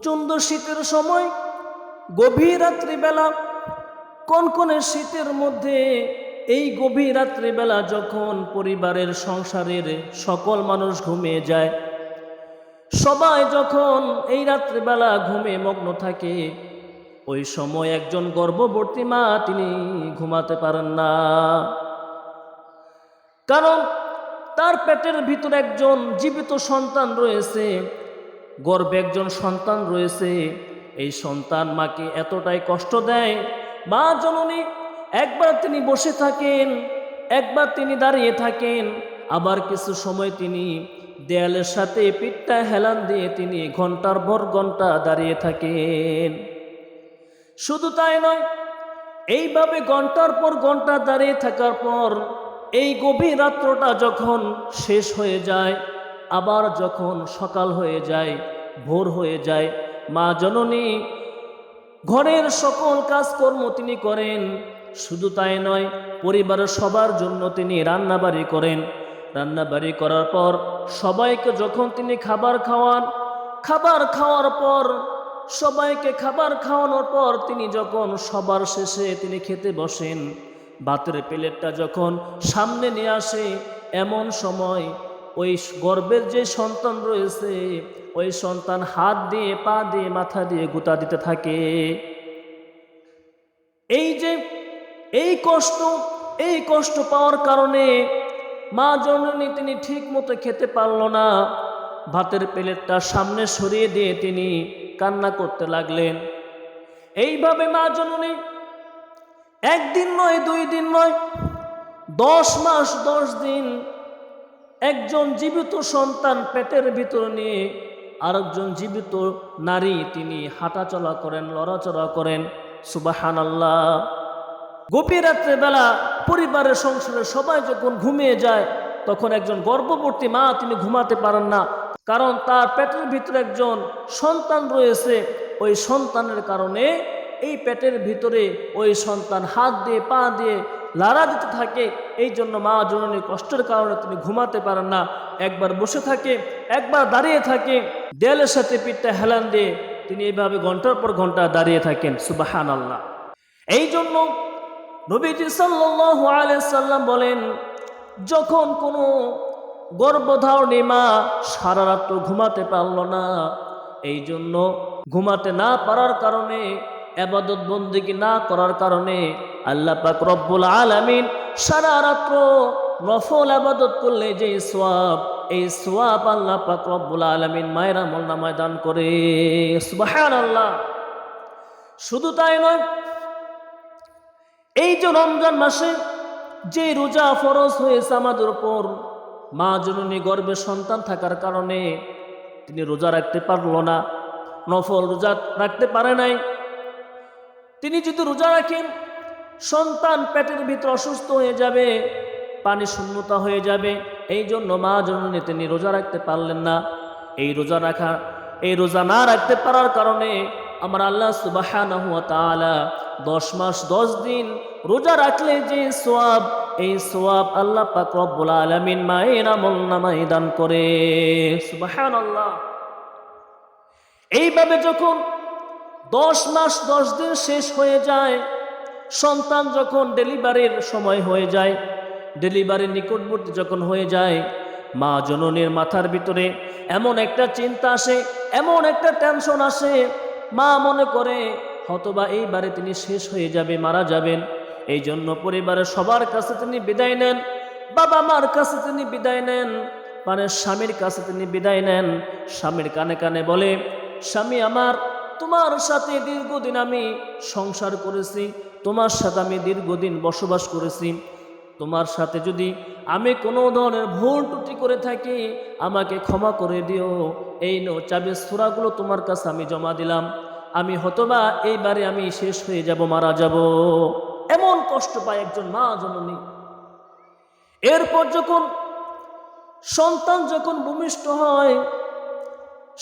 প্রচণ্ড শীতের সময় গভীর রাত্রিবেলা, কনকনে শীতের মধ্যে এই গভীর রাত্রিবেলা যখন পরিবারের সংসারের সকল মানুষ ঘুমিয়ে যায়, সবাই যখন এই রাত্রিবেলা ঘুমে মগ্ন থাকে, ওই সময় একজন গর্ভবতী মা তিনি ঘুমাতে পারেন না। কারণ তার পেটের ভিতরে একজন জীবিত সন্তান রয়েছে, গর্ভে একজন সন্তান রয়েছে। এই সন্তান মাকে এতটাই কষ্ট দেয়, মা জননী একবার তিনি বসে থাকেন, একবার তিনি দাঁড়িয়ে থাকেন, আবার কিছু সময় তিনি দেয়ালের সাথে পিঠটা হেলান দিয়ে তিনি ঘন্টার পর ঘন্টা দাঁড়িয়ে থাকেন। শুধু তাই নয়, এইভাবে ঘন্টার পর ঘন্টা দাঁড়িয়ে থাকার পর এই গভীর রাত্রটা যখন শেষ হয়ে যায়, আবার যখন সকাল হয়ে যায়, ভোর হয়ে যায়, মা জননী ঘরের সকল কাজকর্ম তিনি করেন। শুধু তাই নয়, পরিবারের সবার জন্য তিনি রান্নাবাড়ি করেন। রান্নাবাড়ি করার পর সবাইকে যখন তিনি খাবার খাওয়ান, খাবার খাওয়ার পর সবাইকে খাবার খাওয়ানোর পর তিনি যখন সবার শেষে তিনি খেতে বসেন, ভাতের প্লেটটা যখন সামনে নিয়ে আসে, এমন সময় ওই গর্ভের যে সন্তান রয়েছে, ওই সন্তান হাত দিয়ে, পা দিয়ে, মাথা দিয়ে গুঁতা দিতে থাকে। এই কষ্ট পাওয়ার কারণে মা জননী তিনি ঠিক মতো খেতে পারল না। ভাতের প্লেটটা সামনে সরিয়ে দিয়ে তিনি কান্না করতে লাগলেন। এইভাবে মা জননী একদিন নয়, 2 দিন নয়, 10 মাস 10 দিন একজন জীবিত সন্তান পেটের ভিতর নিয়ে আরেকজন জীবিত নারী তিনি হাঁটাচলা করেন, লড়াচড়া করেন। সুবহানাল্লাহ। গভীর রাত্রে বেলা পরিবারের সংসারে সবাই যখন ঘুমিয়ে যায়, তখন একজন গর্ভবতী মা তিনি ঘুমাতে পারেন না। কারণ তার পেটের ভিতরে একজন সন্তান রয়েছে। ওই সন্তানের কারণে এই পেটের ভিতরে ওই সন্তান হাত দিয়ে, পা দিয়ে লাড়া দিতে থাকে। এই জন্য মা জননীর কষ্টের কারণে তিনি ঘুমাতে পারেন না। একবার বসে থাকে, একবার দাঁড়িয়ে থাকে, দেয়ালের সাথে পিঠটা হেলান দিয়ে তিনি এইভাবে ঘন্টার পর ঘন্টা দাঁড়িয়ে থাকেন। সুবহানাল্লাহ। এই জন্য নবীজি সাল্লাল্লাহু আলাইহি সাল্লাম বলেন, যখন কোনো গর্ভধারিণী মা সারা রাত ঘুমাতে পারল না, এই জন্য ঘুমাতে না পারার কারণে, ইবাদত বন্দেগী না করার কারণে আল্লাহ পাক রব্বুল আলামিন সারা রাত্র নফল ইবাদত করলে যে সওয়াব, এই সওয়াব আল্লাহ পাক রব্বুল আলামিন মায়ের আমলনামায় দান করে। সুবহানাল্লাহ। শুধু তাই নয়, এই যে রমজান মাসে যে রোজা ফরজ হয়েছে আমাদের উপর, মা জননী গর্ভে সন্তান থাকার কারণে তিনি রোজা রাখতে পারল না, নফল রোজা রাখতে পারে নাই। তিনি যদি রোজা রাখেন, সন্তান পেটের ভিতর অসুস্থ হয়ে যাবে, পানি শূন্যতা হয়ে যাবে। এই জন্য মা জননী তিনি রোজা রাখতে পারলেন না। এই রোজা না রাখতে পারার কারণে আমার আল্লাহ সুবহানাহু ওয়া তাআলা 10 মাস 10 দিন রোজা রাখলে যে সওয়াব, এই সওয়াব আল্লাহ পাক রব্বুল আলামিন মায়ের আমলনামায় দান করে। সুবহানাল্লাহ। এইভাবে যখন 10 মাস 10 দিন শেষ হয়ে যায়, সন্তান যখন ডেলিভারির সময় হয়ে যায়, ডেলিভারির নিকটবর্তী যখন হয়ে যায়, মা জননীর মাথার ভিতরে এমন একটা চিন্তা আসে, এমন একটা টেনশন আসে। মা মনে করে হয়তোবা এইবারে তিনি শেষ হয়ে যাবে, মারা যাবেন। এই জন্য পরিবারের সবার কাছে তিনি বিদায় নেন, বাবা মার কাছে তিনি বিদায় নেন, মানে স্বামীর কাছে তিনি বিদায় নেন। স্বামীর কানে কানে বলে, স্বামী আমার, তোমার সাথে দীর্ঘদিন আমি সংসার করেছি, তোমার সাথে আমি দীর্ঘদিন বসবাস করেছি। তোমার সাথে যদি আমি কোনো ধরনের ভুল ত্রুটি করে থাকি, আমাকে ক্ষমা করে দিও। এই নো চাবির সূরাগুলো তোমার কাছে আমি জমা দিলাম। আমি হয়তোবা এইবারে আমি শেষ হয়ে যাব, মারা যাব। এমন কষ্ট পায় একজন মা জননী। এরপর যখন সন্তান ভূমিষ্ঠ হয়,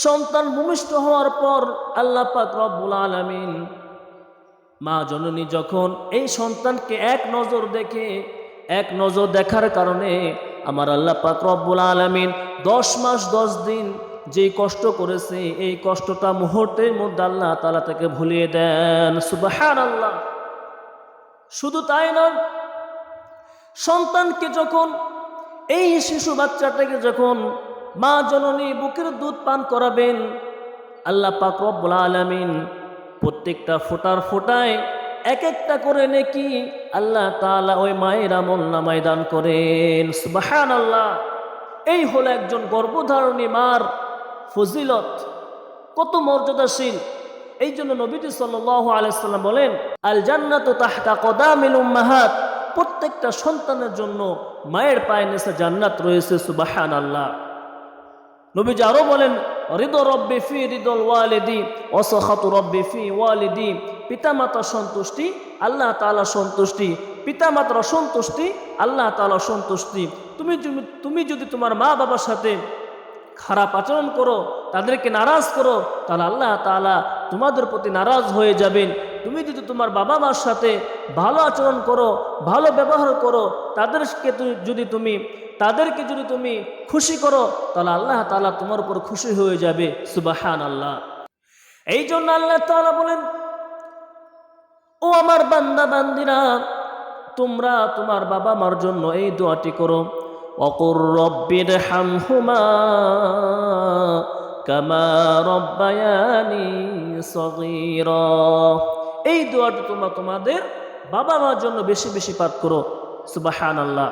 সন্তান ভূমিষ্ঠ হওয়ার পর আল্লাহ পাক রব্বুল আলামিন মা জননী যখন এই সন্তানকে এক নজর দেখে, এক নজর দেখার কারণে আমার আল্লাহ পাক রব্বুল আলামিন 10 মাস 10 দিন যেই কষ্ট করেছে এই কষ্টটা মুহূর্তের মধ্যে আল্লাহ তাআলা তাকে ভুলিয়ে দেন। সুবহানাল্লাহ। শুধু তাই নয়, সন্তানকে যখন, এই শিশু বাচ্চাটাকে যখন মা জননী বুকের দুধ পান করাবেন, আল্লাহ পাক রব্বুল আলামিন প্রত্যেকটা ফোঁটার ফোঁটায় এক একটা করে নেকি আল্লাহ তাআলা ওই মায়ের আমলনামায় দান করেন। সুবহানাল্লাহ। এই হলো একজন গর্ভধারণী মার ফজিলত, কত মর্যাদাশীল। এই জন্য নবীজি সাল্লাল্লাহু আলাইহি সাল্লাম বলেন, আল জান্নাতু তাহতা কদামিল উম্মাহাত, প্রত্যেকটা সন্তানের জন্য মায়ের পায়ের নিচে জান্নাত রয়েছে। সুবহানাল্লাহ। নবীজি আরো বলেন, রিদা রব্বি ফি রিদল ওয়ালিদি ওয়া সাখাতু রব্বি ফি ওয়ালিদি, পিতামাতার সন্তুষ্টি আল্লাহ তাআলা সন্তুষ্টি, পিতামাতার সন্তুষ্টি আল্লাহ তাআলা সন্তুষ্টি। তুমি যদি তোমার মা বাবার সাথে খারাপ আচরণ করো, তাদেরকে নারাজ করো, তাহলে আল্লাহ তাআলা তোমাদের প্রতি নারাজ হয়ে যাবেন। তুমি যদি তোমার বাবা মার সাথে ভালো আচরণ করো, ভালো ব্যবহার করো, তাদেরকে যদি তুমি খুশি করো, তাহলে আল্লাহ তাআলা তোমার উপর খুশি হয়ে যাবে। সুবহানাল্লাহ। এই জন্য আল্লাহ তাআলা বলেন, ও আমার বান্দা বান্দিরা, তোমরা তোমার বাবা মার জন্য এই দোয়াটি করো, ওয়াকুর রব্বিরহামহুমা কামা রব্বায়ানি সগীরা। এই দোয়াটি তোমরা তোমাদের বাবা মার জন্য বেশি বেশি পাঠ করো। সুবহানাল্লাহ।